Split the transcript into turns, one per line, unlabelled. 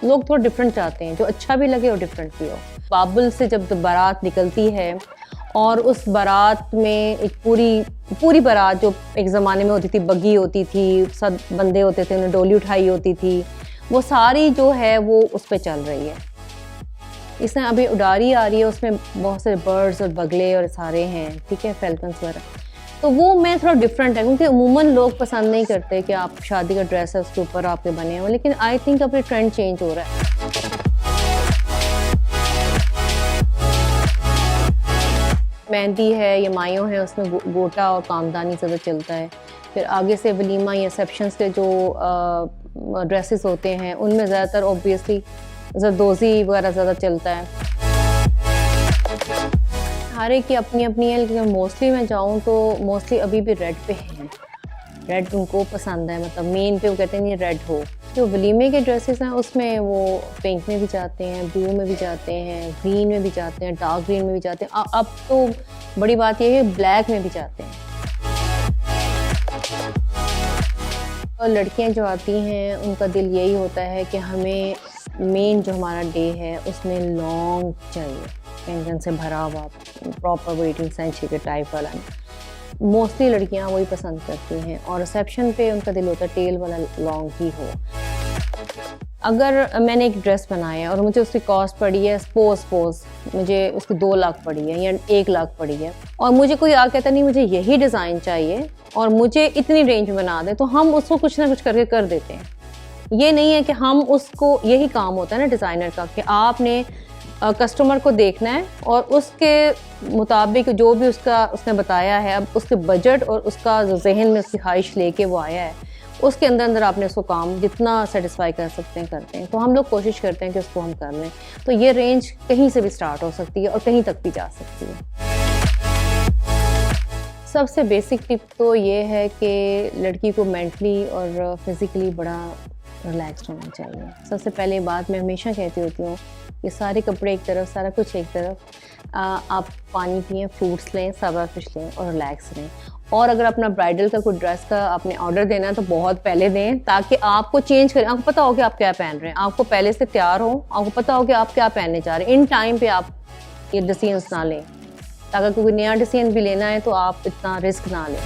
लोग थोड़ा डिफरेंट चाहते हैं, जो अच्छा भी लगे और डिफरेंट भी हो। बाबुल से जब बारात निकलती है और उस बारात में एक पूरी बारात जो एक ज़माने में होती थी, बग्गी होती थी, सब बंदे होते थे, उन्हें डोली उठाई होती थी, वो सारी जो है वो उस पे चल रही है। इसमें अभी उडारी आ रही है, उसमें बहुत सारे बर्ड्स और बगले और सारे हैं, ठीक है, फैल्कन्स वगैरह। तो वो मैं थोड़ा डिफरेंट है, क्योंकि अमूमन लोग पसंद नहीं करते कि आप शादी का ड्रेस है उसके ऊपर आपके बने हो, लेकिन आई थिंक अभी ट्रेंड चेंज हो रहा है। मेहंदी है या मायो है, उसमें गोटा और कामदानी ज़्यादा चलता है। फिर आगे से वलीमा या रिसेप्शंस के जो ड्रेसेस होते हैं उनमें ज़्यादातर ऑब्वियसली जरदोज़ी वगैरह ज़्यादा चलता है। हर एक की अपनी अपनी है, लेकिन मोस्टली मैं जाऊँ तो मोस्टली अभी भी रेड पे हैं। रेड उनको पसंद है, मतलब मेन पे वो कहते हैं ये रेड हो। जो वलीमे के ड्रेसेस हैं उसमें वो पिंक में भी जाते हैं, ब्लू में भी जाते हैं, ग्रीन में भी जाते हैं, डार्क ग्रीन में भी जाते हैं। अब तो बड़ी बात यह है कि ब्लैक में भी जाते हैं। और लड़कियां जो आती हैं उनका दिल यही होता है कि हमें मेन जो हमारा डे है उसमें लॉन्ग चाहिए, पेंशन से भरा हुआ प्रॉपर वेटिंग सेंचुरी के टाइप वाला। मोस्टली लड़कियां वही पसंद करती हैं और रिसेप्शन पे उनका दिल होता है टेल वाला लॉन्ग ही हो। अगर मैंने एक ड्रेस बनाया और मुझे उसकी कॉस्ट पड़ी है सपोज मुझे उसकी 2 लाख पड़ी है या 1 लाख पड़ी है, और मुझे कोई आ कहता नहीं मुझे यही डिज़ाइन चाहिए और मुझे इतनी रेंज में बना दे, तो हम उसको कुछ ना कुछ करके कर देते हैं। ये नहीं है कि हम उसको, यही काम होता है ना डिज़ाइनर का, कि आपने कस्टमर को देखना है और उसके मुताबिक जो भी उसने बताया है, अब उसके बजट और उसका जो जहन में उसकी ख्वाहिश लेके वो आया है, उसके अंदर आपने उसको काम जितना सेटिस्फाई कर सकते हैं करते हैं। तो हम लोग कोशिश करते हैं कि उसको हम कर लें। तो ये रेंज कहीं से भी स्टार्ट हो सकती है और कहीं तक भी जा सकती है। सबसे बेसिक टिप तो ये है कि लड़की को मेंटली और फिज़िकली बड़ा रिलैक्स्ड होना चाहिए। सबसे पहले बात मैं हमेशा कहती होती हूँ कि सारे कपड़े एक तरफ, सारा कुछ एक तरफ, आप पानी पिएं, फ्रूट्स लें, सारा कुछ लें और रिलैक्स रहें। और अगर अपना ब्राइडल का कोई ड्रेस का आपने ऑर्डर देना है तो बहुत पहले दें, ताकि आपको चेंज करें, आपको पता हो कि आप क्या पहन रहे हैं, आपको पहले से तैयार हो, आपको पता हो कि आप क्या पहनने जा रहे हैं। इन टाइम पे आप ये डिसीजंस ना लें, ताकि कोई नया डिसीजन भी लेना है तो आप इतना रिस्क ना लें।